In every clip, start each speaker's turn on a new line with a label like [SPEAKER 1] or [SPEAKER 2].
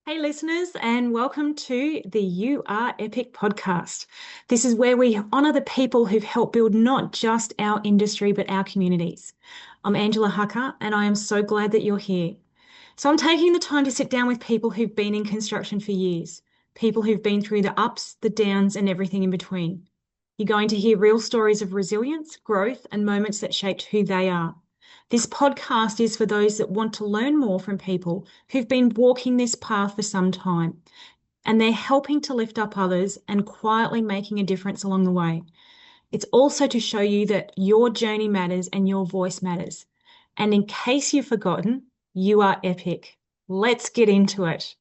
[SPEAKER 1] Hey, listeners, and welcome to the You Are Epic podcast. This is where we honour the people who've helped build not just our industry, but our communities. I'm Angela Hucker, and I am so glad that you're here. So, I'm taking the time to sit down with people who've been in construction for years, people who've been through the ups, the downs, and everything in between. You're going to hear real stories of resilience, growth, and moments that shaped who they are. This podcast is for those that want to learn more from people who've been walking this path for some time, and they're helping to lift up others and quietly making a difference along the way. It's also to show you that your journey matters and your voice matters. And in case you've forgotten, you are epic. Let's get into it.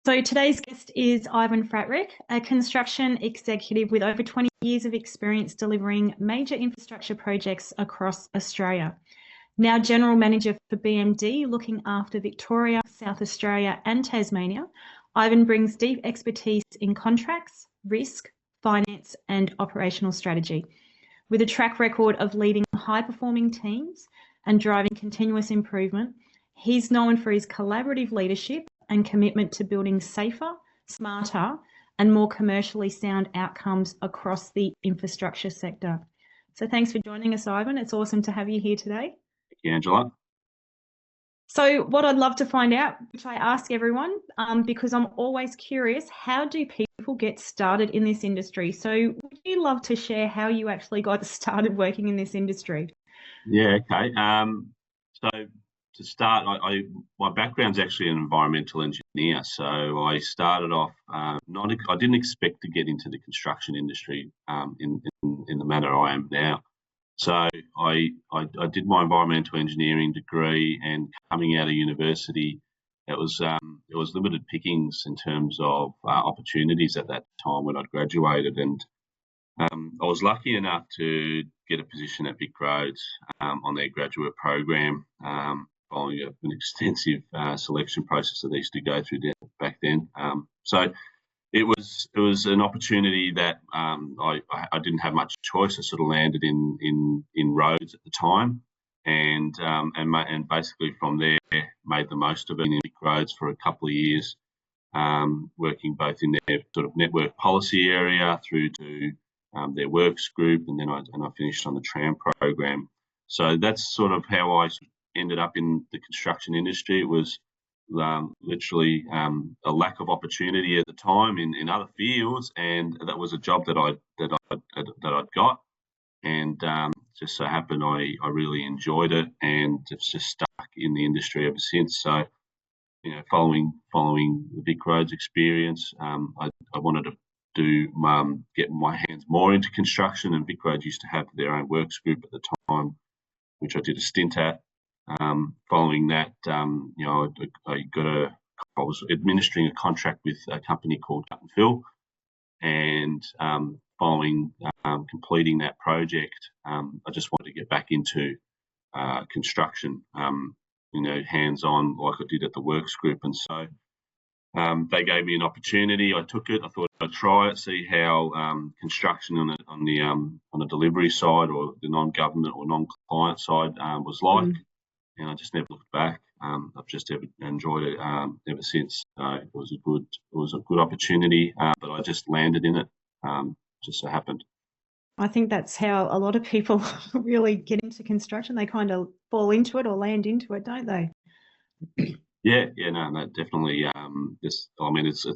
[SPEAKER 1] So today's guest is Ivan Fratrick, a construction executive with over 20 years of experience delivering major infrastructure projects across Australia. Now General Manager for BMD, looking after Victoria, South Australia and Tasmania, Ivan brings deep expertise in contracts, risk, finance and operational strategy. With a track record of leading high-performing teams and driving continuous improvement, he's known for his collaborative leadership and commitment to building safer, smarter and more commercially sound outcomes across the infrastructure sector. So thanks for joining us, Ivan. It's awesome to have you here today.
[SPEAKER 2] Thank you, Angela.
[SPEAKER 1] So what I'd love to find out, which I ask everyone, because I'm always curious, how do people get started in this industry? So would you love to share how you actually got started working in this industry?
[SPEAKER 2] Yeah, okay. So to start, my background's actually an environmental engineer. So I started off I didn't expect to get into the construction industry in the manner I am now. So I did my environmental engineering degree, and coming out of university, it was limited pickings in terms of opportunities at that time when I'd graduated, and I was lucky enough to get a position at Vic Roads on their graduate program, following an extensive selection process that they used to go through back then. So it was an opportunity that I didn't have much choice. I sort of landed in roads at the time, and basically from there made the most of it in Vic Roads for a couple of years, working both in their sort of network policy area through to their works group, and then I finished on the tram program. So that's sort of how I ended up in the construction industry. It was literally a lack of opportunity at the time in other fields, and that was a job that I'd got, and just so happened I really enjoyed it, and it's just stuck in the industry ever since. So following the Vic Roads experience, I wanted to get my hands more into construction, and Vic Roads used to have their own works group at the time, which I did a stint at. Following that, I was administering a contract with a company called Cut and Fill, and following completing that project, I just wanted to get back into construction, hands-on like I did at the works group, and so they gave me an opportunity. I took it. I thought I'd try it, see how construction on the delivery side, or the non-government or non-client side, was like, and I just never looked back. I've just enjoyed it ever since. It was a good opportunity, but I just landed in it. Just so happened.
[SPEAKER 1] I think that's how a lot of people really get into construction. They kind of fall into it or land into it, don't they?
[SPEAKER 2] Yeah, no, definitely. It's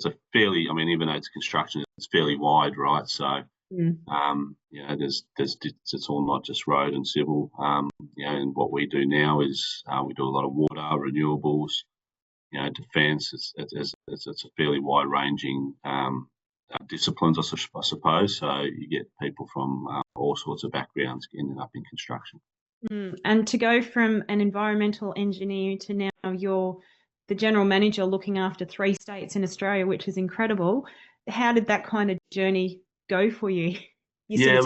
[SPEAKER 2] a fairly, even though it's construction, it's fairly wide, right? So, there's it's all not just road and civil. And what we do now is we do a lot of water, renewables, defence. It's a fairly wide ranging disciplines, I suppose. So you get people from all sorts of backgrounds ending up in construction.
[SPEAKER 1] And to go from an environmental engineer to now you're the general manager looking after 3 states in Australia, which is incredible. How did that kind of journey go for you?
[SPEAKER 2] There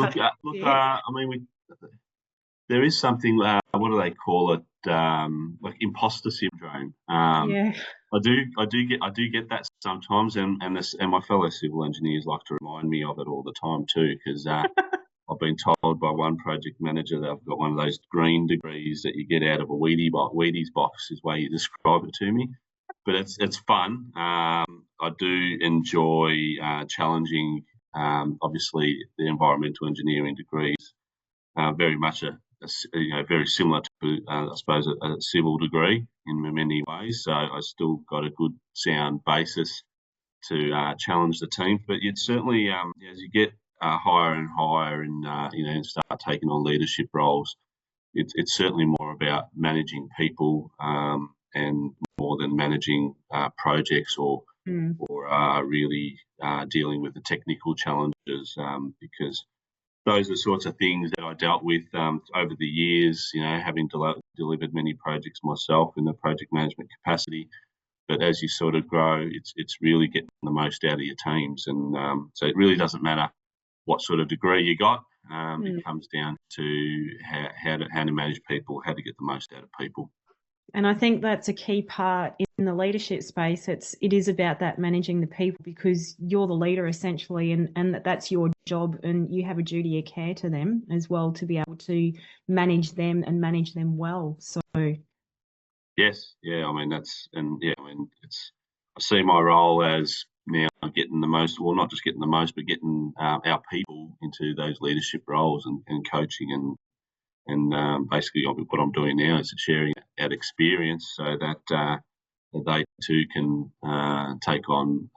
[SPEAKER 2] is something. What do they call it? Like imposter syndrome.
[SPEAKER 1] Yeah.
[SPEAKER 2] I do get that sometimes, and my fellow civil engineers like to remind me of it all the time too, because I've been told by one project manager that I've got one of those green degrees that you get out of a Wheaties box, is the way you describe it to me. but it's fun. I do enjoy challenging. Obviously, the environmental engineering degrees very much very similar to I suppose a civil degree in many ways. So I still got a good sound basis to challenge the team. But it's certainly as you get higher and higher and start taking on leadership roles, it's certainly more about managing people and more than managing projects or really dealing with the technical challenges because those are the sorts of things that I dealt with over the years, having delivered many projects myself in the project management capacity. But as you sort of grow, it's really getting the most out of your teams. And so it really doesn't matter what sort of degree you got. It comes down to how to manage people, how to get the most out of people.
[SPEAKER 1] And I think that's a key part in the leadership space. It is about that managing the people because you're the leader essentially, and that's your job, and you have a duty of care to them as well to be able to manage them and manage them well. So
[SPEAKER 2] yes, yeah, I mean I see my role as now getting the most, well, not just getting the most, but getting our people into those leadership roles and coaching and basically what I'm doing now is sharing that experience so that they too can take on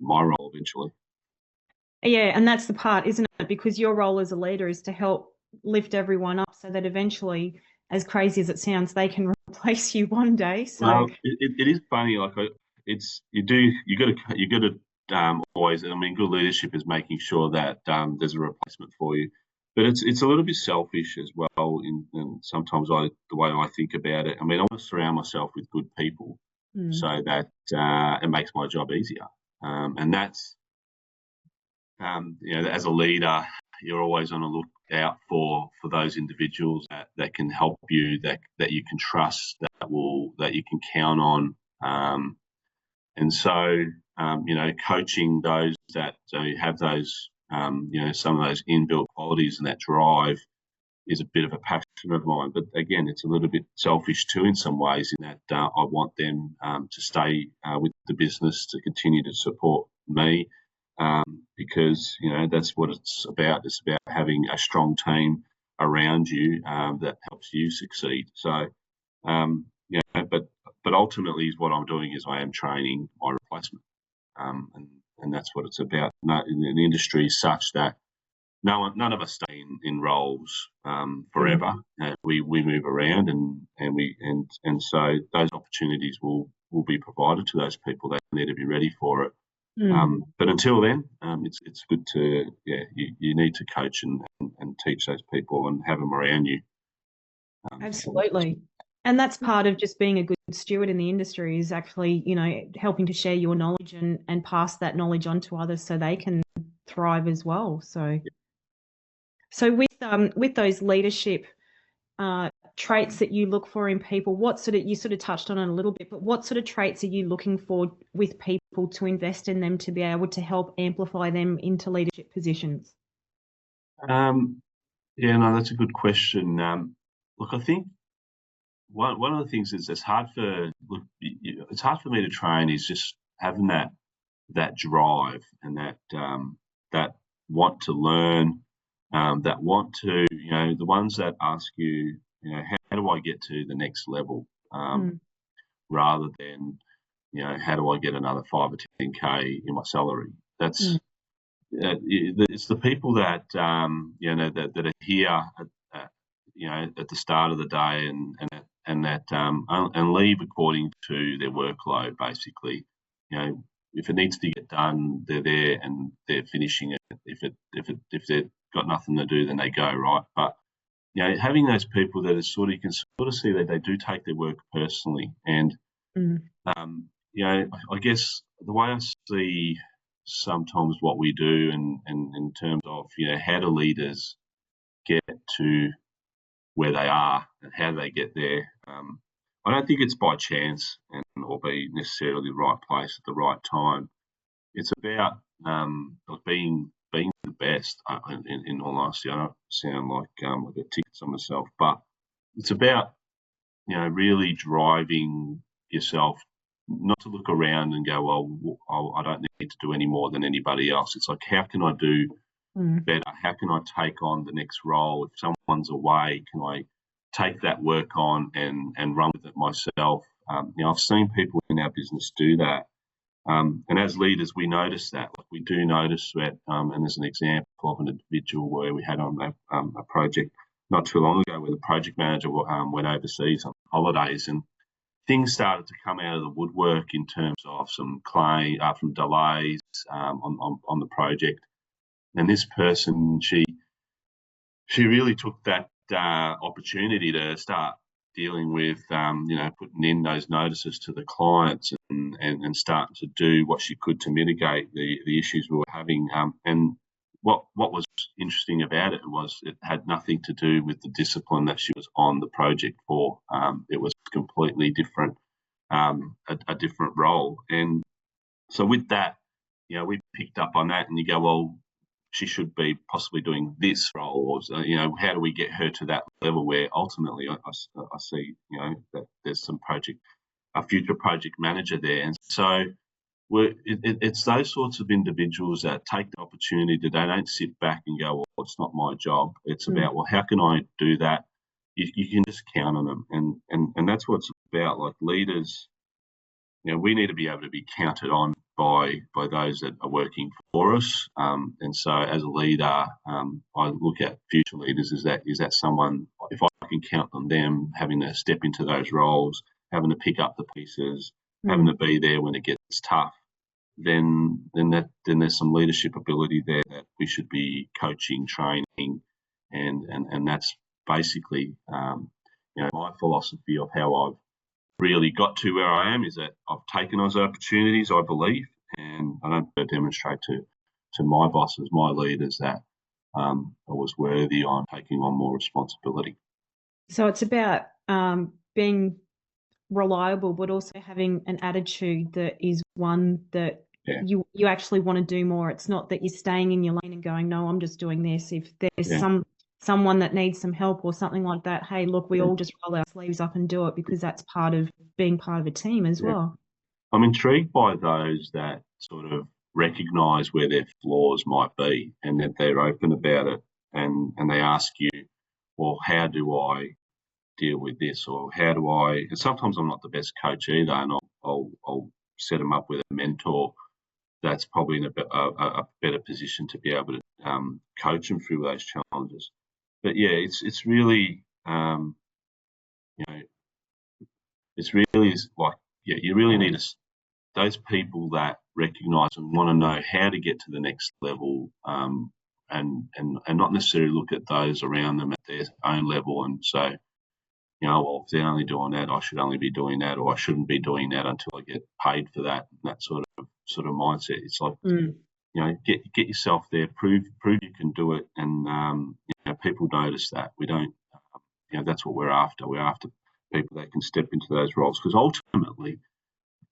[SPEAKER 2] my role eventually.
[SPEAKER 1] yeah, and that's the part, isn't it? Because your role as a leader is to help lift everyone up so that eventually, as crazy as it sounds, they can replace you one day. So
[SPEAKER 2] Well, it is funny. Like you got to always. I mean, good leadership is making sure that there's a replacement for you. But it's a little bit selfish as well. In sometimes the way I think about it. I mean, I want to surround myself with good people so that it makes my job easier. And that's as a leader, you're always on a lookout for those individuals that can help you, that you can trust, that you can count on. And so, coaching those that have those, some of those inbuilt qualities and that drive is a bit of a passion of mine. But again, it's a little bit selfish too in some ways in that I want them to stay with the business to continue to support me because, that's what it's about. It's about having a strong team around you that helps you succeed. So, but ultimately, is what I'm doing is I am training my replacement, and that's what it's about. No, the industry is such that none of us stay in roles forever. We move around, and so those opportunities will be provided to those people. They need to be ready for it. But until then, it's good to you need to coach and teach those people and have them around you.
[SPEAKER 1] absolutely. And that's part of just being a good steward in the industry is actually, helping to share your knowledge and pass that knowledge on to others so they can thrive as well. So with those leadership traits that you look for in people, you sort of touched on it a little bit, but what sort of traits are you looking for with people to invest in them to be able to help amplify them into leadership positions?
[SPEAKER 2] Yeah, no, that's a good question. Look, I think one of the things is it's hard for me to train is just having that drive and that want to learn, that want to the ones that ask you how do I get to the next level, rather than how do I get another 5 or 10K in my salary. That's it's the people that that are here at the start of the day and leave according to their workload. Basically, if it needs to get done, they're there and they're finishing it. If they've got nothing to do, then they go, right. But having those people that you can sort of see that they do take their work personally, and I guess the way I see sometimes what we do, and in terms of how do leaders get to where they are and how do they get there. I don't think it's by chance or be necessarily the right place at the right time. It's about being the best. In all honesty, I don't sound like I've got tickets on myself, but it's about really driving yourself not to look around and go, well, I don't need to do any more than anybody else. It's like, how can I do better? How can I take on the next role? If someone's away, can I take that work on and run with it myself? I've seen people in our business do that. And as leaders, we notice that. Like, we do notice that. And there's an example of an individual where we had on a project not too long ago where the project manager went overseas on holidays, and things started to come out of the woodwork in terms of some delays on the project. And this person, she really took that opportunity to start dealing with, putting in those notices to the clients and starting to do what she could to mitigate the issues we were having. And what was interesting about it was it had nothing to do with the discipline that she was on the project for. It was completely different, a different role. And so with that, we picked up on that, and you go, well, she should be possibly doing this role, or how do we get her to that level where ultimately I see that there's a future project manager there. And so it's those sorts of individuals that take the opportunity, that they don't sit back and go, well, it's not my job. It's about, well, how can I do that? You can just count on them, and that's what it's about. Like, leaders, we need to be able to be counted on by those that are working for us. And so as a leader, I look at future leaders, is that someone, if I can count on them having to step into those roles, having to pick up the pieces, having to be there when it gets tough, then there's some leadership ability there that we should be coaching, training, and that's basically my philosophy of how I've really got to where I am, is that I've taken those opportunities, I believe, and I don't demonstrate to my bosses, my leaders, that I was worthy on taking on more responsibility.
[SPEAKER 1] So it's about being reliable, but also having an attitude that is one that you actually want to do more. It's not that you're staying in your lane and going, no, I'm just doing this. If there's someone that needs some help or something like that, hey, look, we all just roll our sleeves up and do it, because that's part of being part of a team as well.
[SPEAKER 2] I'm intrigued by those that sort of recognise where their flaws might be, and that they're open about it, and they ask you, well, how do I deal with this, or how do I? And sometimes I'm not the best coach either, and I'll set them up with a mentor that's probably in a better position to be able to coach them through those challenges. But it's really it's really like you really need those people that recognise and want to know how to get to the next level, and not necessarily look at those around them at their own level and say, well, if they're only doing that, I should only be doing that, or I shouldn't be doing that until I get paid for that. And that sort of mindset. It's like, get yourself there, prove you can do it, and people notice that. We don't, that's what we're after. We're after people that can step into those roles, because ultimately,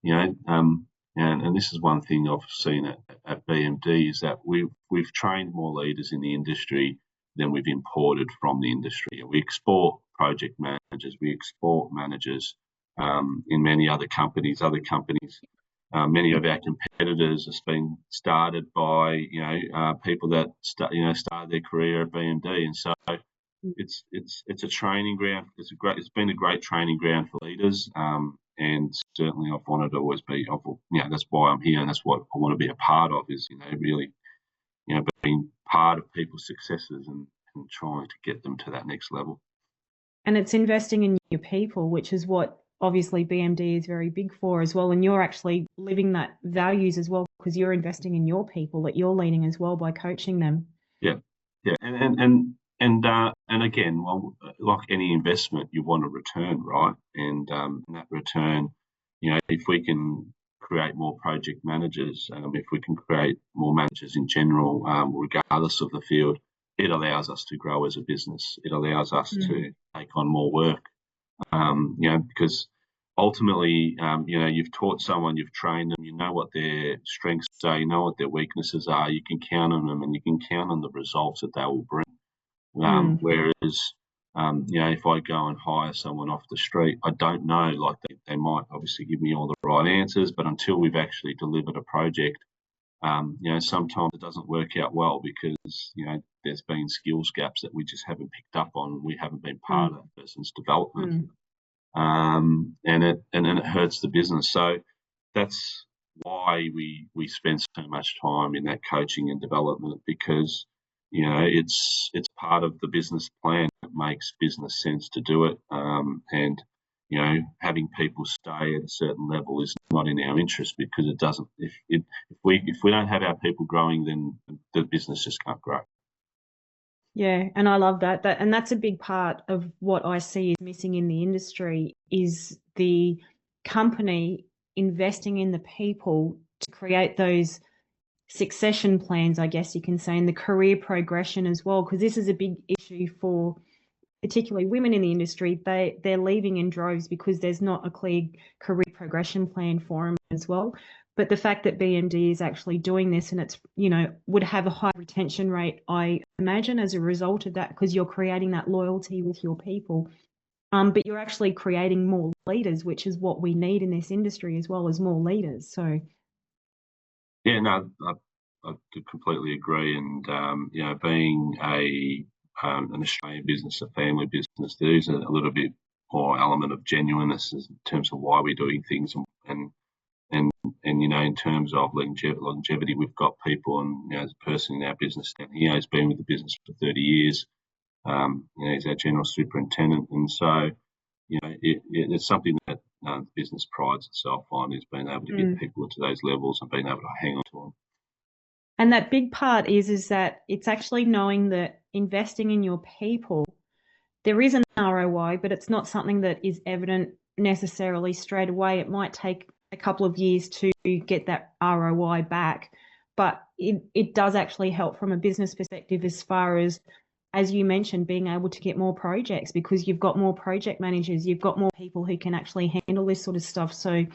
[SPEAKER 2] and this is one thing I've seen at BMD, is that we've trained more leaders in the industry than we've imported from the industry. We export project managers, we export managers in many other companies. Many of our competitors have been started by people that started their career at BMD, and so it's a training ground. It's been a great training ground for leaders, and certainly I've wanted to always be. That's why I'm here, and that's what I want to be a part of. Is really being part of people's successes and trying to get them to that next level.
[SPEAKER 1] And it's investing in your people, which is what obviously BMD is very big for as well. And you're actually living that values as well, because you're investing in your people that you're leading as well by coaching them.
[SPEAKER 2] Yeah. And again, well, like any investment, you want a return, right? And that return, if we can create more project managers, if we can create more managers in general, regardless of the field, it allows us to grow as a business. It allows us to take on more work, because ultimately, you've taught someone, you've trained them, you know what their strengths are, you know what their weaknesses are, you can count on them, and you can count on the results that they will bring. Whereas If I go and hire someone off the street, I don't know. Like they might obviously give me all the right answers, but until we've actually delivered a project, sometimes it doesn't work out well because there's been skills gaps that we just haven't picked up on. We haven't been part of that person's development, and it hurts the business. So that's why we spend so much time in that coaching and development, because it's part of the business plan. It makes business sense to do it, and having people stay at a certain level is not in our interest, because it doesn't. If we don't have our people growing, then the business just can't grow.
[SPEAKER 1] Yeah, and I love that. And that's a big part of what I see is missing in the industry is the company investing in the people to create those succession plans, I guess you can say, and the career progression as well, because this is a big issue for particularly women in the industry. They're leaving in droves because there's not a clear career progression plan for them as well. But the fact that BMD is actually doing this, and it's, would have a high retention rate, I imagine, as a result of that, because you're creating that loyalty with your people. But you're actually creating more leaders, which is what we need in this industry, as well as more leaders. So
[SPEAKER 2] yeah, no, I completely agree. And being an Australian business, a family business, there is a little bit more element of genuineness in terms of why we're doing things, and in terms of longevity, we've got people, and there's a person in our business down here who's been with the business for 30 years. He's our general superintendent, and so it's something that the business prides itself on, is being able to get people to those levels and being able to hang on to them.
[SPEAKER 1] And that big part is that it's actually knowing that investing in your people, there is an ROI, but it's not something that is evident necessarily straight away. It might take a couple of years to get that ROI back, but it does actually help from a business perspective, as you mentioned, being able to get more projects, because you've got more project managers, you've got more people who can actually handle this sort of stuff. So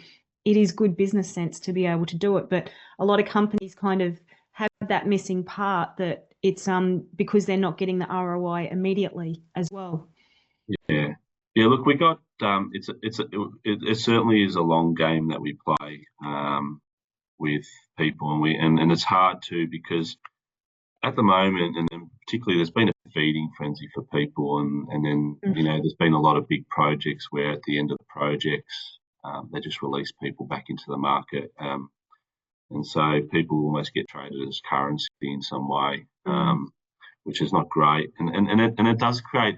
[SPEAKER 1] it is good business sense to be able to do it. But a lot of companies kind of have that missing part, that it's because they're not getting the ROI immediately as well.
[SPEAKER 2] Yeah. Look, we got it certainly is a long game that we play with people, and it's hard too, because at the moment, and then particularly, there's been a feeding frenzy for people, and then there's been a lot of big projects where at the end of the projects they just release people back into the market, and so people almost get traded as currency in some way, which is not great, and it does create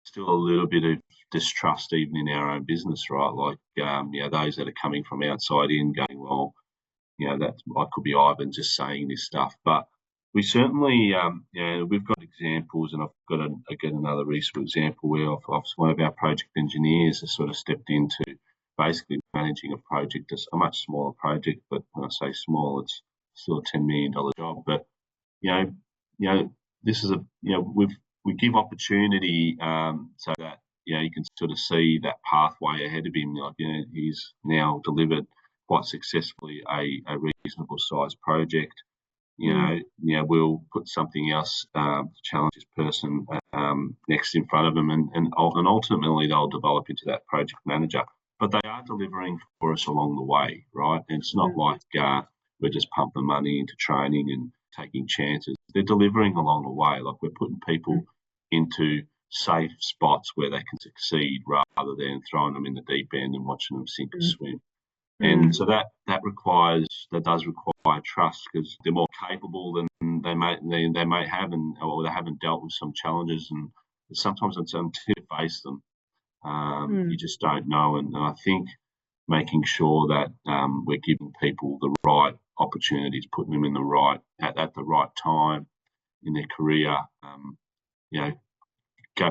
[SPEAKER 2] still a little bit of distrust even in our own business, right? Like those that are coming from outside in, going, well, that I could be Ivan just saying this stuff, but we certainly, we've got examples, and I've got again another recent example where one of our project engineers has sort of stepped into basically managing a project, a much smaller project, but when I say small, it's still a $10 million job. But this is we give opportunity so that you can sort of see that pathway ahead of him. Like he's now delivered quite successfully a reasonable sized project. We'll put something else to challenge this person next in front of them, and ultimately they'll develop into that project manager. But they are delivering for us along the way, right? And it's not like we're just pumping money into training and taking chances. They're delivering along the way. Like, we're putting people into safe spots where they can succeed, rather than throwing them in the deep end and watching them sink or swim. And so that does require trust, because they're more capable than they may have, or they haven't dealt with some challenges, and sometimes it's until you face them, you just don't know. And I think making sure that we're giving people the right opportunities, putting them in the right at the right time in their career,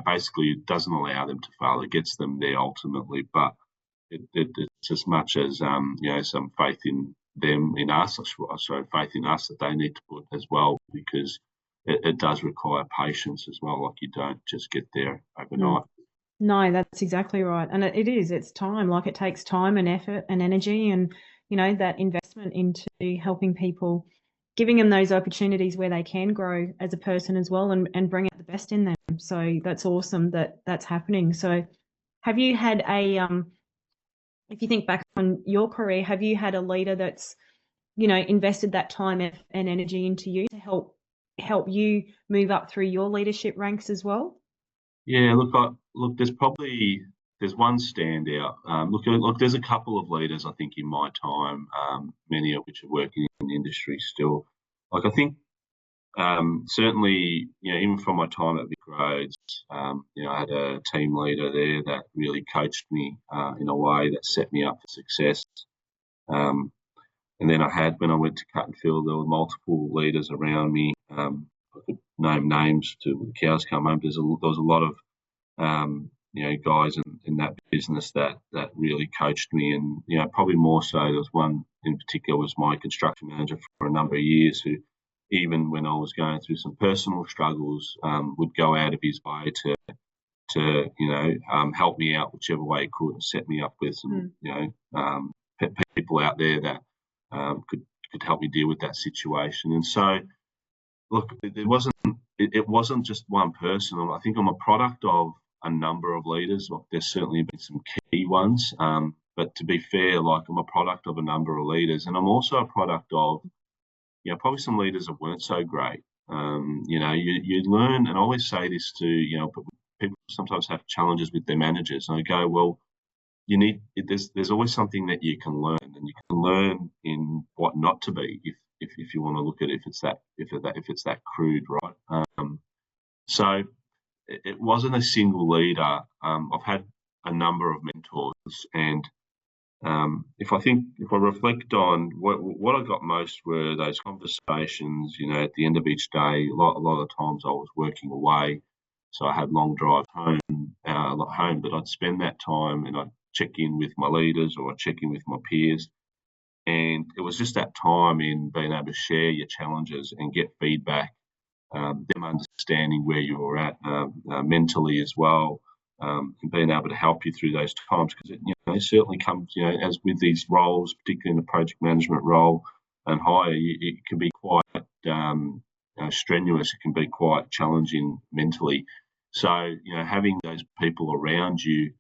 [SPEAKER 2] basically it doesn't allow them to fail. It gets them there ultimately, but it's as much as some faith in them, in us, faith in us that they need to put as well, because it does require patience as well. Like, you don't just get there overnight.
[SPEAKER 1] No, that's exactly right. And it's time. Like, it takes time and effort and energy, and that investment into helping people giving them those opportunities where they can grow as a person as well and bring out the best in them. So that's awesome that that's happening. So have you had if you think back on your career, have you had a leader that's, invested that time and energy into you to help you move up through your leadership ranks as well?
[SPEAKER 2] Yeah, look, there's one standout. Look, there's a couple of leaders I think in my time, many of which are working in the industry still. Like I think certainly, even from my time at Vic Roads, I had a team leader there that really coached me in a way that set me up for success. And then when I went to Cut and Fill, there were multiple leaders around me. I could name names to the cows come home. There was a lot of guys in that business that really coached me, and probably more so. There was one in particular was my construction manager for a number of years, who even when I was going through some personal struggles, would go out of his way to help me out whichever way he could, and set me up with some people out there that could help me deal with that situation. And so, look, it wasn't just one person. I think I'm a product of a number of leaders. Like, there's certainly been some key ones, but to be fair, like, I'm a product of a number of leaders, and I'm also a product of probably some leaders that weren't so great. You learn, and I always say this to people sometimes have challenges with their managers, and I go, well, there's always something that you can learn, and you can learn in what not to be if you want to look at it, if it's that crude, right? So it wasn't a single leader. I've had a number of mentors, and if I reflect on what I got most were those conversations. At the end of each day, a lot of times I was working away, so I had long drive home, but I'd spend that time and I'd check in with my leaders or I'd check in with my peers, and it was just that time in being able to share your challenges and get feedback, them understanding where you were at mentally as well. And being able to help you through those times, because it certainly comes, as with these roles, particularly in the project management role and higher, it can be quite strenuous. It can be quite challenging mentally. So having those people around you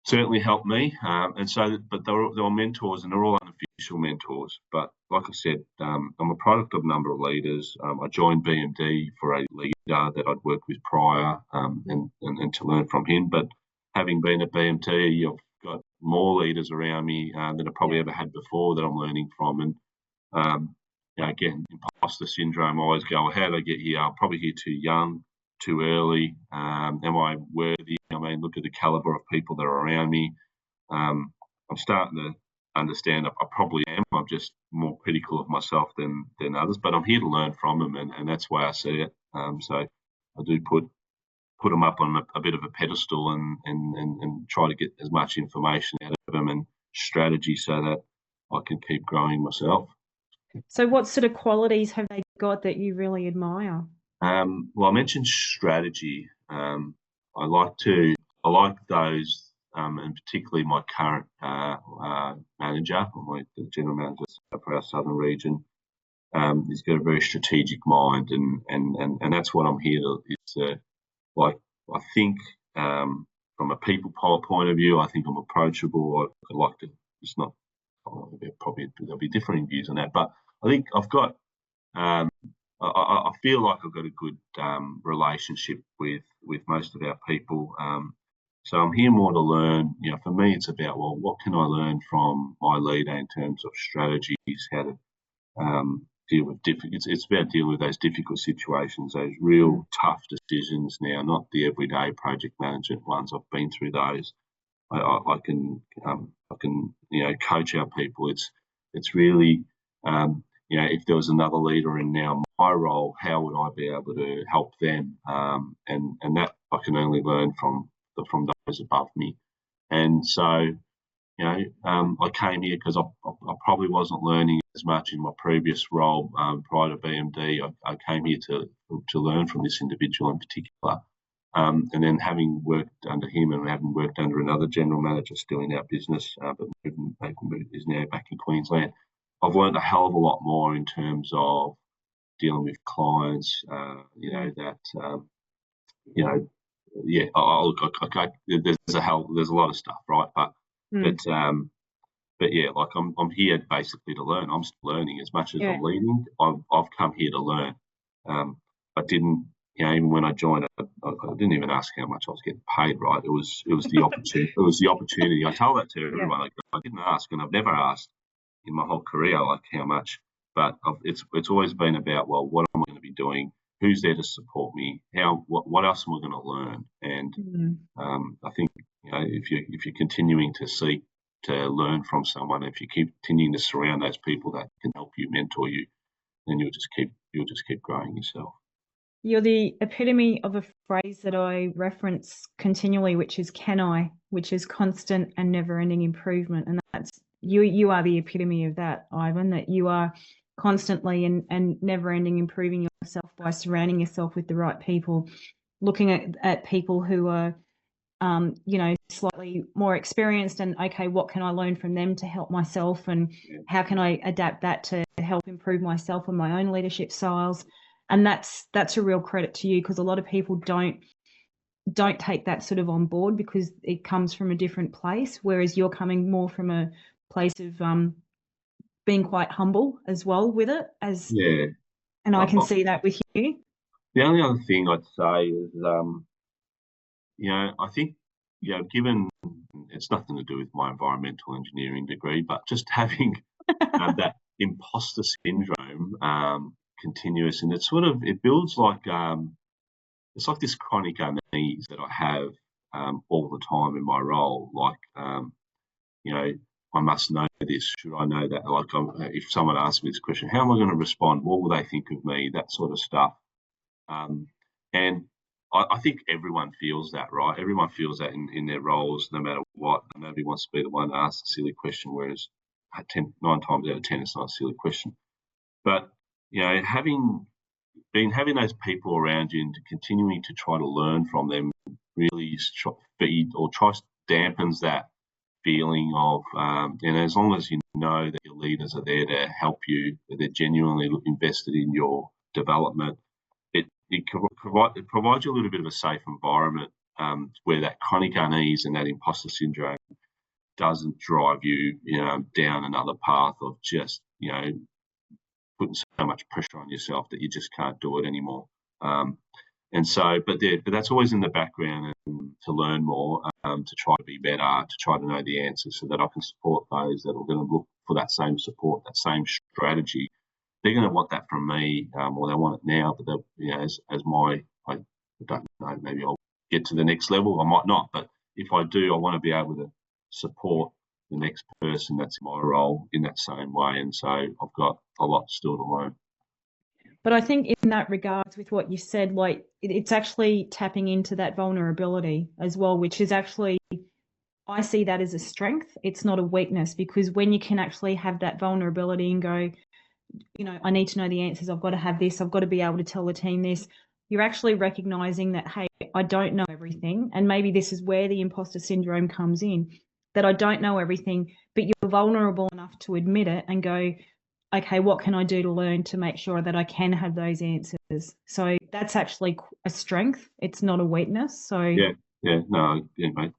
[SPEAKER 2] certainly helped me. But they were mentors, and they're all unofficial mentors. But like I said, I'm a product of a number of leaders. I joined BMD for a leader that I'd worked with prior, and to learn from him. But having been at BMD, I've got more leaders around me than I probably ever had before that I'm learning from. And again, imposter syndrome. I always go, how did I get here? I'm probably here too young, too early. Am I worthy? I mean, look at the caliber of people that are around me. I'm starting to understand I probably am. I'm just more critical of myself than others, but I'm here to learn from them, and that's why I see it. So I do put them up on a bit of a pedestal and try to get as much information out of them and strategy so that I can keep growing myself.
[SPEAKER 1] So what sort of qualities have they got that you really admire?
[SPEAKER 2] Well, I mentioned strategy. I like those, and particularly my current manager, the general manager for our southern region. He's got a very strategic mind, and that's what I'm here to. I think from a people point of view, I think I'm approachable. I like to. It's not. Probably there'll be differing views on that, but I think I've got. I feel like I've got a good relationship with most of our people. So I'm here more to learn. For me, it's about, well, what can I learn from my leader in terms of strategies, how to deal with it's about dealing with those difficult situations, those real tough decisions. Now, not the everyday project management ones. I've been through those. I can coach our people. It's really if there was another leader in now my role, how would I be able to help them? And that I can only learn from those above me. And so, I came here because I probably wasn't learning as much in my previous role prior to BMD. I came here to learn from this individual in particular. And then having worked under him and having worked under another general manager still in our business, but is now back in Queensland, I've learned a hell of a lot more in terms of dealing with clients. You know that you know, yeah. There's a lot of stuff, right?
[SPEAKER 1] Mm.
[SPEAKER 2] But yeah, like I'm here basically to learn. I'm still learning as much as
[SPEAKER 1] Yeah.
[SPEAKER 2] I'm leading. I've come here to learn. I didn't, you know, even when I joined, I didn't even ask how much I was getting paid. Right? It was the opportunity. It was the opportunity. I tell that to
[SPEAKER 1] Yeah.
[SPEAKER 2] everyone. Like, I didn't ask, and I've never asked in my whole career like how much. But it's always been about, well, what am I going to be doing? Who's there to support me? What else am I going to learn? And
[SPEAKER 1] Mm.
[SPEAKER 2] I think, you know, if you're continuing to seek to learn from someone, if you keep continuing to surround those people that can help you, mentor you, then you'll just keep growing yourself.
[SPEAKER 1] You're the epitome of a phrase that I reference continually, which is "can I," which is constant and never-ending improvement, and that's you. You are the epitome of that, Ivan. That you are constantly and never-ending improving yourself by surrounding yourself with the right people, looking at people who are you know, slightly more experienced and okay, what can I learn from them to help myself and
[SPEAKER 2] Yeah.
[SPEAKER 1] how can I adapt that to help improve myself and my own leadership styles? And that's a real credit to you because a lot of people don't take that sort of on board because it comes from a different place, whereas you're coming more from a place of being quite humble as well with it as
[SPEAKER 2] Yeah.
[SPEAKER 1] and I
[SPEAKER 2] I,
[SPEAKER 1] can
[SPEAKER 2] I,
[SPEAKER 1] see that with you.
[SPEAKER 2] the only other thing I'd say is, you know, I think, you know, given it's nothing to do with my environmental engineering degree, but just having that imposter syndrome continuous, and it builds like it's like this chronic unease that I have all the time in my role. Like, you know, I must know this. Should I know that? Like, if someone asks me this question, how am I going to respond? What will they think of me? That sort of stuff. Um, and I think everyone feels that, right? Everyone feels that in their roles, no matter what. Nobody wants to be the one to ask a silly question, whereas 9 times out of 10, it's not a silly question. But, you know, having those people around you and continuing to try to learn from them really feed or dampens that feeling of, and as long as you know that your leaders are there to help you, that they're genuinely invested in your development, it provides you a little bit of a safe environment where that chronic unease and that imposter syndrome doesn't drive you, you know, down another path of just, you know, putting so much pressure on yourself that you just can't do it anymore. And so, but that's always in the background and to learn more, to try to be better, to try to know the answers so that I can support those that are going to look for that same support, that same strategy. They're going to want that from me, or they want it now. But you know, I don't know, maybe I'll get to the next level. I might not, but if I do, I want to be able to support the next person that's in my role in that same way. And so I've got a lot still to learn.
[SPEAKER 1] But I think in that regards with what you said, like it's actually tapping into that vulnerability as well, which is actually, I see that as a strength. It's not a weakness because when you can actually have that vulnerability and go, you know, I need to know the answers. I've got to have this. I've got to be able to tell the team this. You're actually recognizing that, hey, I don't know everything. And maybe this is where the imposter syndrome comes in, that I don't know everything, but you're vulnerable enough to admit it and go, okay, what can I do to learn to make sure that I can have those answers? So that's actually a strength. It's not a weakness. So
[SPEAKER 2] Yeah, yeah, no, yeah, mate,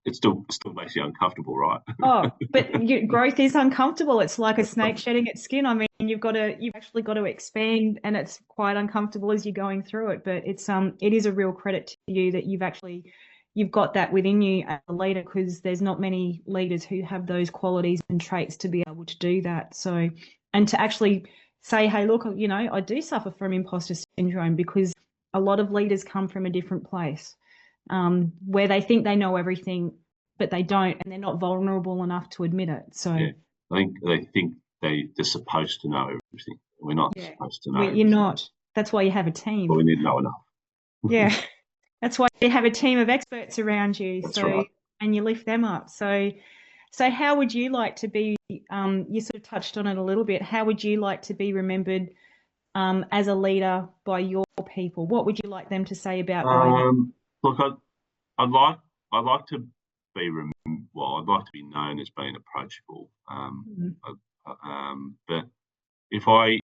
[SPEAKER 2] it still makes you uncomfortable, right?
[SPEAKER 1] oh, but growth is uncomfortable. It's like a snake shedding its skin. I mean, you've actually got to expand, and it's quite uncomfortable as you're going through it. But it is a real credit to you that you've got that within you as a leader, because there's not many leaders who have those qualities and traits to be able to do that. So, and to actually say, hey, look, you know, I do suffer from imposter syndrome because a lot of leaders come from a different place, where they think they know everything but they don't, and they're not vulnerable enough to admit it. So
[SPEAKER 2] Yeah, I think they're supposed to know everything. We're not
[SPEAKER 1] yeah,
[SPEAKER 2] supposed to know
[SPEAKER 1] you're
[SPEAKER 2] everything,
[SPEAKER 1] not. That's why you have a
[SPEAKER 2] but
[SPEAKER 1] team.
[SPEAKER 2] we need to know enough.
[SPEAKER 1] Yeah, that's why you have a team of experts around you.
[SPEAKER 2] That's
[SPEAKER 1] So
[SPEAKER 2] right.
[SPEAKER 1] and you lift them up. So how would you like to be? You sort of touched on it a little bit. How would you like to be remembered as a leader by your people? What would you like them to say about Ivan?
[SPEAKER 2] Look, I'd like to be well. I'd like to be known as being approachable.
[SPEAKER 1] Mm.
[SPEAKER 2] But if I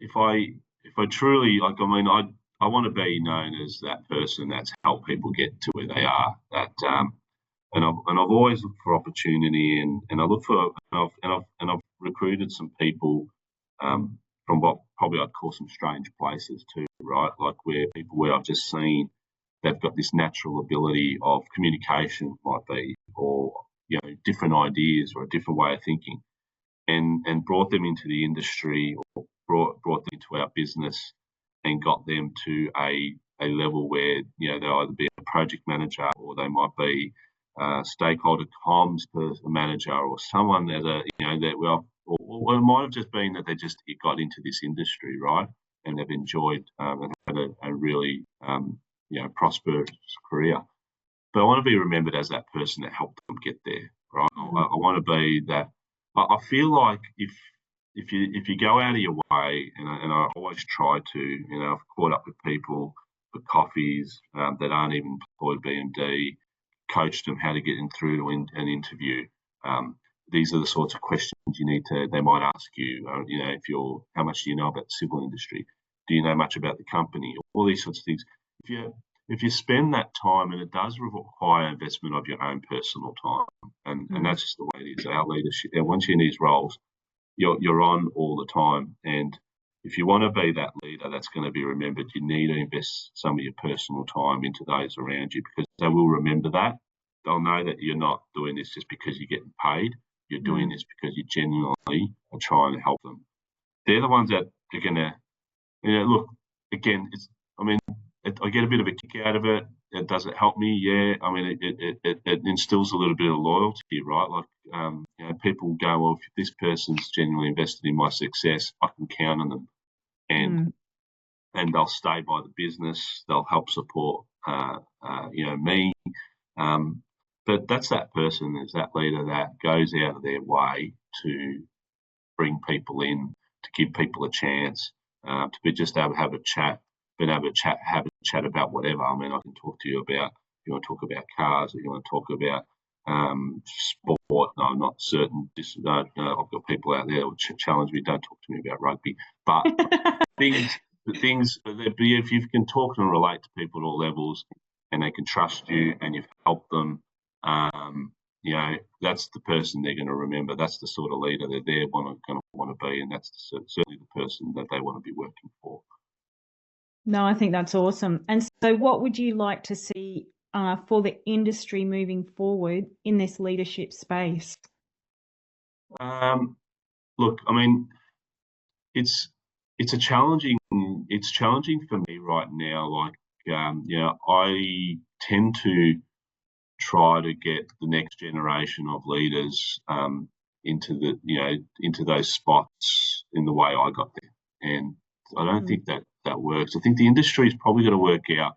[SPEAKER 2] if I if I truly like, I mean, I want to be known as that person that's helped people get to where they are. And I've always looked for opportunity, and I look for and I've recruited some people from what probably I'd call some strange places too, right? Like where I've just seen they've got this natural ability of communication, might be, or different ideas or a different way of thinking, and brought them into the industry, or brought them into our business, and got them to a level where they'll either be a project manager, or they might be stakeholder comms manager, or someone that or it might have just been that they just got into this industry, right, and they've enjoyed and had a really prosperous career. But I want to be remembered as that person that helped them get there, right? I want to be that. I feel like if you go out of your way, and I always try to, I've caught up with people for coffees that aren't even employed BMD, coached them how to get in through an interview. These are the sorts of questions they might ask you. How much do you know about the civil industry? Do you know much about the company? All these sorts of things. If you spend that time, and it does require investment of your own personal time, and that's just the way it is. Our leadership, and once you're in these roles, you're on all the time, and if you want to be that leader that's going to be remembered, you need to invest some of your personal time into those around you, because they will remember that. They'll know that you're not doing this just because you're getting paid. You're doing this because you genuinely are trying to help them. They're the ones that are going to, look, again, I get a bit of a kick out of it. Does it help me? Yeah. I mean, it instills a little bit of loyalty, right? Like, people go, well, if this person's genuinely invested in my success, I can count on them, and they'll stay by the business. They'll help support, me. But that's that person, is that leader that goes out of their way to bring people in, to give people a chance, to be just able to have a chat, have a chat about whatever. I mean, I can talk to you about, if you want to talk about cars, or you want to talk about sport. No, I'm not certain. I've got people out there who challenge me, don't talk to me about rugby. But if you can talk and relate to people at all levels, and they can trust you, and you've helped them, that's the person they're going to remember. That's the sort of leader that they're going to want to be, and that's certainly the person that they want to be working for.
[SPEAKER 1] No, I think that's awesome. And so what would you like to see for the industry moving forward in this leadership space?
[SPEAKER 2] Look, I mean, it's challenging for me right now. Like, I tend to try to get the next generation of leaders into those spots in the way I got there, and I don't think that works. I think the industry's probably got to work out,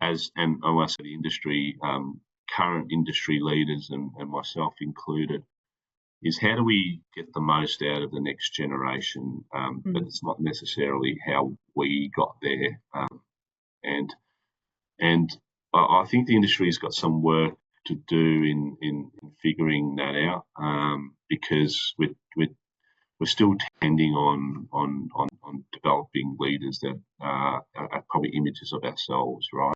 [SPEAKER 2] and when I say the industry, current industry leaders and myself included, is how do we get the most out of the next generation? But it's not necessarily how we got there, and I think the industry's got some work to do in figuring that out, because we're still tending on developing leaders that are probably images of ourselves, right?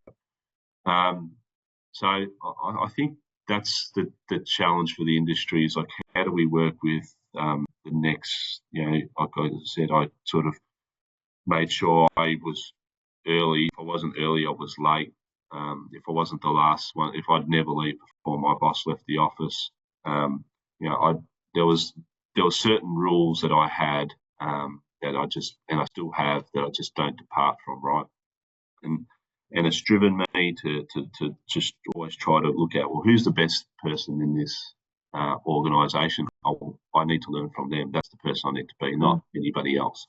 [SPEAKER 2] So I think that's the challenge for the industry, is like, how do we work with the next, like I said, I sort of made sure I was early. If I wasn't early, I was late. If I wasn't the last one, if I'd never leave before my boss left the office, there was certain rules that I had, that I still have, that I just don't depart from, right? And it's driven me to just always try to look at, well, who's the best person in this organisation? I need to learn from them. That's the person I need to be, not anybody else.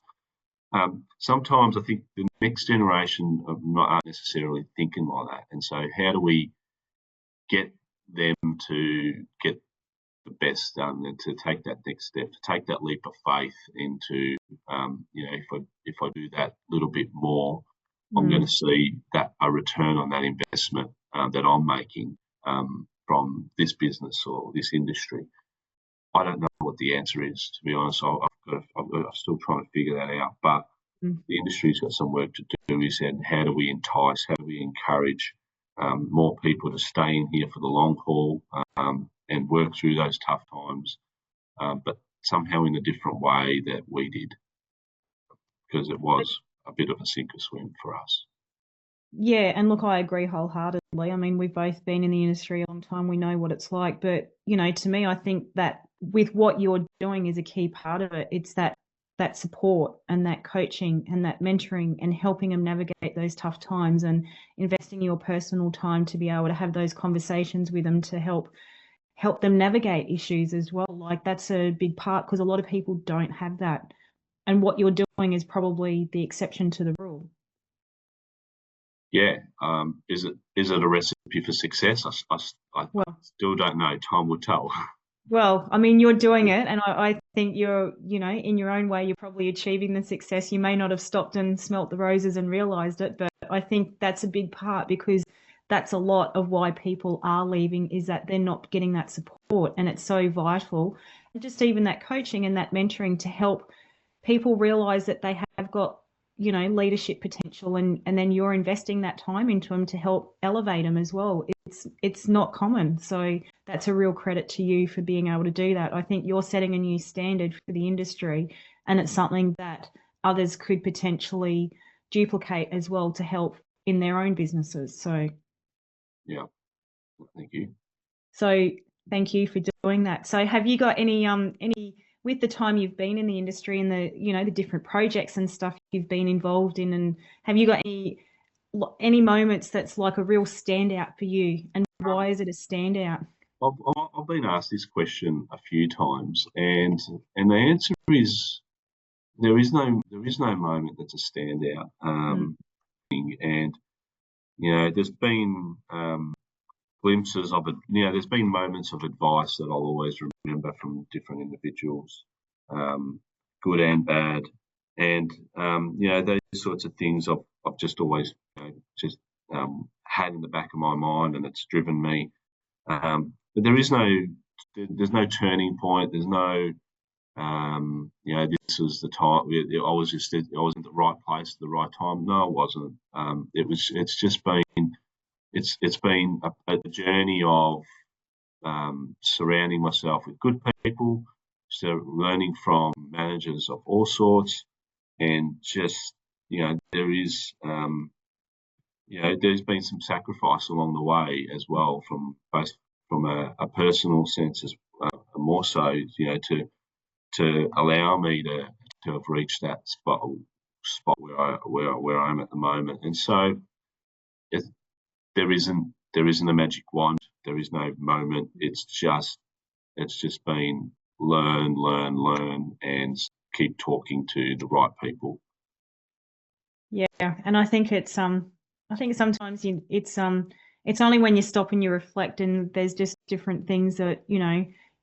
[SPEAKER 2] Sometimes I think the next generation aren't necessarily thinking like that. And so how do we get them to get the best done, and to take that next step, to take that leap of faith into, if I do that little bit more, I'm going to see that a return on that investment that I'm making from this business or this industry. I don't know what the answer is, to be honest. I'm still trying to figure that out. But the industry's got some work to do. Is then how do we entice, how do we encourage more people to stay in here for the long haul and work through those tough times, but somehow in a different way that we did, because it was a bit of a sink or swim for us.
[SPEAKER 1] Yeah, and look, I agree wholeheartedly. I mean, we've both been in the industry a long time. We know what it's like. But, to me, I think that with what you're doing is a key part of it. It's that support and that coaching and that mentoring and helping them navigate those tough times and investing your personal time to be able to have those conversations with them to help them navigate issues as well. Like that's a big part because a lot of people don't have that. And what you're doing is probably the exception to the rule.
[SPEAKER 2] Yeah. Is it a recipe for success? I
[SPEAKER 1] Well,
[SPEAKER 2] still don't know. Time will tell.
[SPEAKER 1] Well, I mean, you're doing it, and I think you're, in your own way, you're probably achieving the success. You may not have stopped and smelt the roses and realized it, but I think that's a big part because that's a lot of why people are leaving is that they're not getting that support, and it's so vital. And just even that coaching and that mentoring to help people realize that they have got, leadership potential and then you're investing that time into them to help elevate them as well. It's not common. So that's a real credit to you for being able to do that. I think you're setting a new standard for the industry and it's something that others could potentially duplicate as well to help in their own businesses. So
[SPEAKER 2] Yeah. Thank you.
[SPEAKER 1] So thank you for doing that. So have you got any with the time you've been in the industry and the different projects and stuff you've been involved in, and have you got any moments that's like a real standout for you, and why is it a standout?
[SPEAKER 2] I've been asked this question a few times, and the answer is there is no moment that's a standout. And there's been glimpses of it. There's been moments of advice that I'll always remember from different individuals, good and bad, and those sorts of things I've just always just had in the back of my mind, and it's driven me. But there's no turning point. There's no this was the time. I was in the right place at the right time. No, I wasn't. It's been a journey of surrounding myself with good people, so learning from managers of all sorts, and just there's been some sacrifice along the way as well, from both from a personal sense as more so, to allow me to have reached that spot where I'm at the moment. And so it, there isn't a magic wand. There is no moment. It's just been learn, and keep talking to the right people.
[SPEAKER 1] Yeah, and I think I think sometimes it's only when you stop and you reflect and there's just different things that,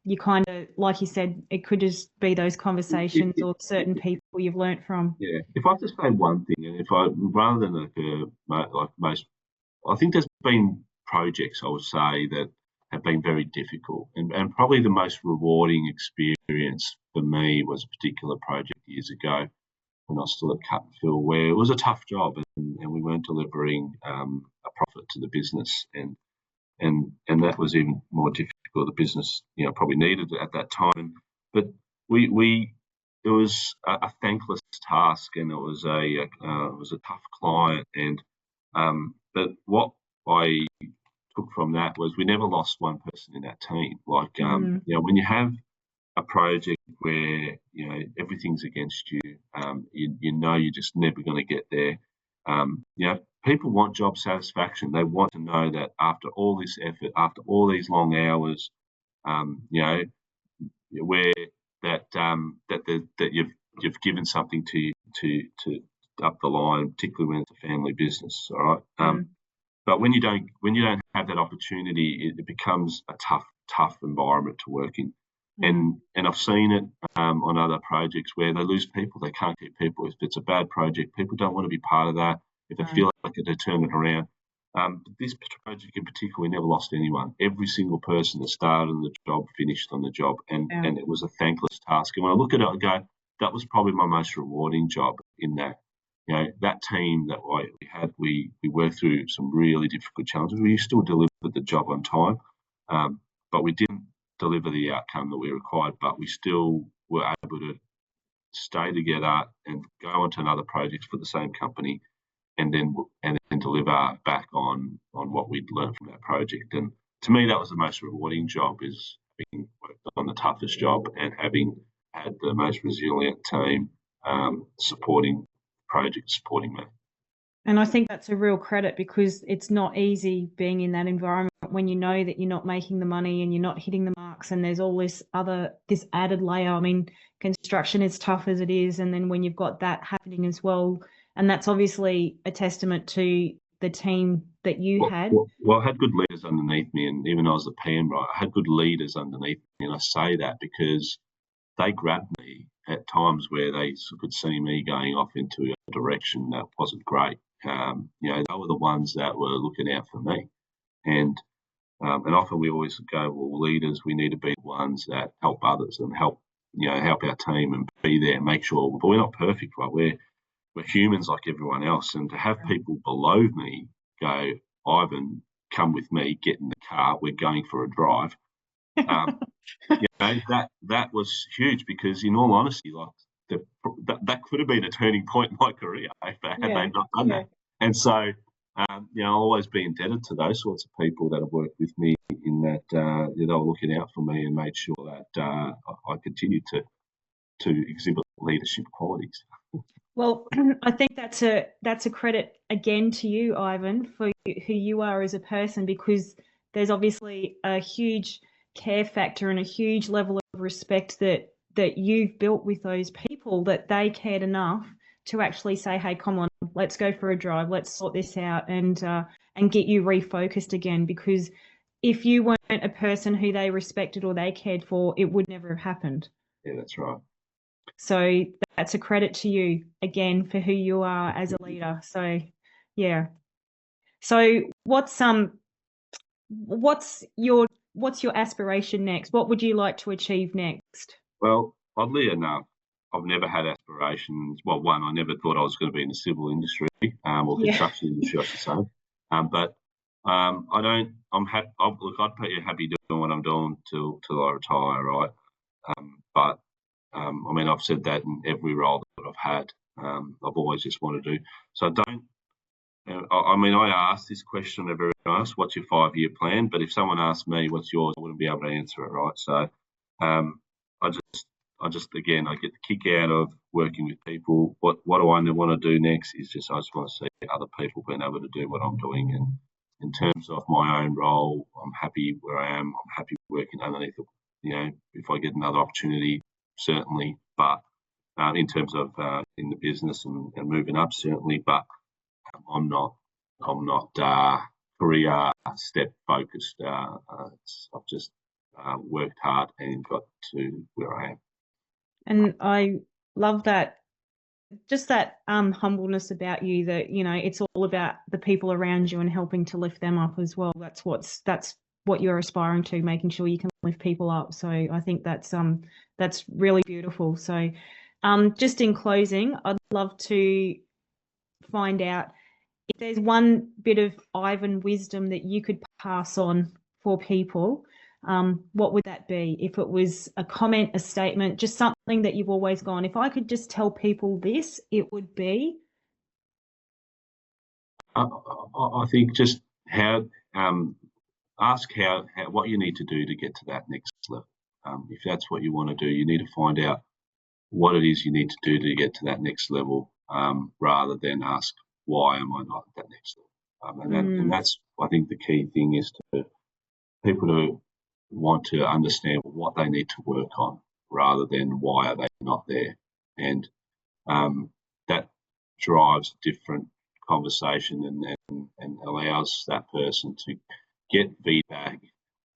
[SPEAKER 1] you kind of, like you said, it could just be those conversations or certain people you've learnt from.
[SPEAKER 2] Yeah. If I have to say one thing, and if I rather than like most, I think there's been projects, I would say, that have been very difficult, and probably the most rewarding experience for me was a particular project years ago when I was still at Cut and Fill, where it was a tough job, and we weren't delivering a profit to the business, and that was even more difficult. The business, probably needed it at that time, but we it was a thankless task, and it was a tough client, and but what I took from that was we never lost one person in that team. Like when you have a project where everything's against you, you're just never going to get there. People want job satisfaction. They want to know that after all this effort, after all these long hours, where that you've given something to up the line, particularly when it's a family business. All right. But when you don't have that opportunity, it becomes a tough environment to work in. And I've seen it on other projects where they lose people. They can't keep people. If it's a bad project, people don't want to be part of that. If they feel like they turn it around, But this project in particular, we never lost anyone. Every single person that started on the job finished on the job, and it was a thankless task. And when I look at it, I go, that was probably my most rewarding job in that. That team that we had, we worked through some really difficult challenges. We still delivered the job on time, but we didn't deliver the outcome that we required. But we still were able to stay together and go on to another project for the same company, and then deliver back on what we'd learned from that project. And to me, that was the most rewarding job, is having worked on the toughest job and having had the most resilient team supporting me.
[SPEAKER 1] And I think that's a real credit, because it's not easy being in that environment when you know that you're not making the money and you're not hitting the marks, and there's all this added layer. I mean, construction is tough as it is, and then when you've got that happening as well, and that's obviously a testament to the team that you had.
[SPEAKER 2] Well, I had good leaders underneath me, and even though I was the PM, right, I had good leaders underneath me, and I say that because they grabbed me at times where they could see me going off into a direction that wasn't great. They were the ones that were looking out for me, and often we always go, well, leaders, we need to be the ones that help others and help our team and be there and make sure. But we're not perfect, right? We're humans like everyone else, and to have people below me go, Ivan, come with me, get in the car, we're going for a drive. That was huge, because in all honesty, like that could have been a turning point in my career had they not done that. And so, I'll always be indebted to those sorts of people that have worked with me, in that they were looking out for me and made sure that I continued to exhibit leadership qualities.
[SPEAKER 1] Well, I think that's a credit again to you, Ivan, for who you are as a person, because there's obviously a huge care factor and a huge level of respect that you've built with those people, that they cared enough to actually say, hey, come on, let's go for a drive, let's sort this out, and get you refocused again. Because if you weren't a person who they respected or they cared for, it would never have happened.
[SPEAKER 2] Yeah, that's right.
[SPEAKER 1] So that's a credit to you again for who you are as a leader. So yeah. So what's your aspiration next? What would you like to achieve next?
[SPEAKER 2] Well, oddly enough, I've never had aspirations. Well, one, I never thought I was going to be in the civil industry, or construction industry, I should say. But I don't. I'm happy. Look, I'd be happy doing what I'm doing till I retire, right? But I mean, I've said that in every role that I've had. I've always just wanted to do. So I don't. I mean, I asked this question of everyone else, what's your 5-year plan? But if someone asked me, what's yours, I wouldn't be able to answer it, right? So I just again, I get the kick out of working with people. What do I want to do next is I just want to see other people being able to do what I'm doing. And in terms of my own role, I'm happy where I am. I'm happy working underneath it. If I get another opportunity, certainly. But in terms of in the business and moving up, certainly. But I'm not career step focused. I've just worked hard and got to where I am.
[SPEAKER 1] And I love that, just that humbleness about you, that it's all about the people around you and helping to lift them up as well. That's what you're aspiring to, making sure you can lift people up. So I think that's really beautiful. So just in closing, I'd love to find out if there's one bit of Ivan wisdom that you could pass on for people. What would that be? If it was a comment, a statement, just something that you've always gone, if I could just tell people this, it would be?
[SPEAKER 2] I think just ask what you need to do to get to that next level. If that's what you want to do, you need to find out what it is you need to do to get to that next level, rather than ask, why am I not at that next level? And that's, I think, the key thing is to people to want to understand what they need to work on, rather than why are they not there. And that drives a different conversation and allows that person to get feedback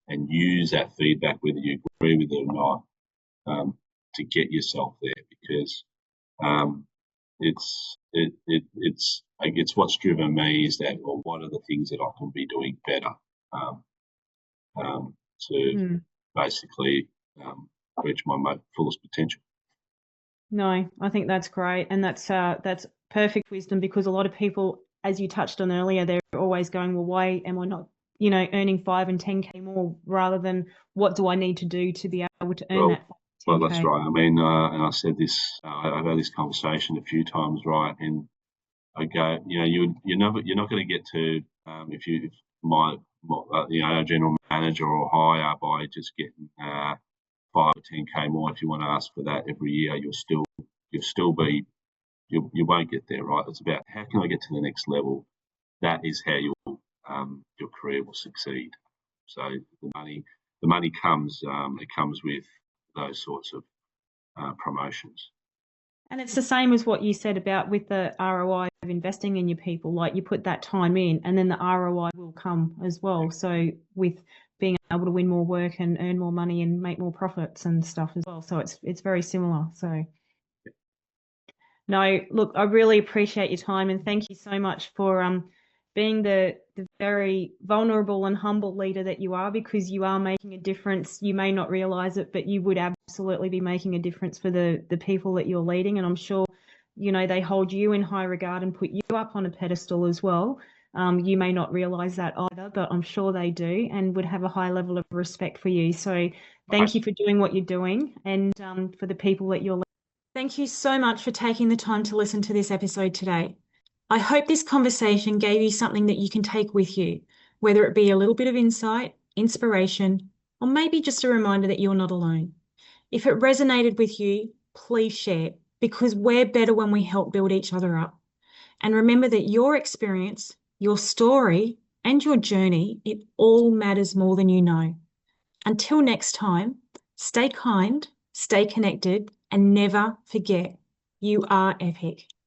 [SPEAKER 2] and use that feedback, whether you agree with it or not, to get yourself there. Because it's what's driven me is that, well, what are the things that I can be doing better, um, to
[SPEAKER 1] Mm.
[SPEAKER 2] basically reach my fullest potential.
[SPEAKER 1] No, I think that's great, and that's perfect wisdom because a lot of people, as you touched on earlier, they're always going, well, why am I not, earning 5 and 10K more rather than what do I need to do to be able to earn
[SPEAKER 2] Well,
[SPEAKER 1] that
[SPEAKER 2] well, that's
[SPEAKER 1] 10K?
[SPEAKER 2] right. I mean, and I said this, I've had this conversation a few times, right? And I go, you're not going to get to, if a general manager or higher by just getting 5 or 10K more. If you want to ask for that every year, you'll still be, you won't get there, right? It's about how can I get to the next level. That is how your career will succeed. So the money comes, it comes with those sorts of promotions.
[SPEAKER 1] And it's the same as what you said about with the ROI of investing in your people. Like you put that time in, and then the ROI will come as well. So with being able to win more work and earn more money and make more profits and stuff as well. So it's very similar. So no, look, I really appreciate your time and thank you so much for being the very vulnerable and humble leader that you are because you are making a difference. You may not realize it, but you would absolutely be making a difference for the people that you're leading. And I'm sure, they hold you in high regard and put you up on a pedestal as well. You may not realize that either, but I'm sure they do and would have a high level of respect for you. So thank
[SPEAKER 2] Right.
[SPEAKER 1] you for doing what you're doing and for the people that you're. Thank you so much for taking the time to listen to this episode today. I hope this conversation gave you something that you can take with you, whether it be a little bit of insight, inspiration, or maybe just a reminder that you're not alone. If it resonated with you, please share because we're better when we help build each other up. And remember that your experience, your story, and your journey, it all matters more than you know. Until next time, stay kind, stay connected, and never forget you are epic.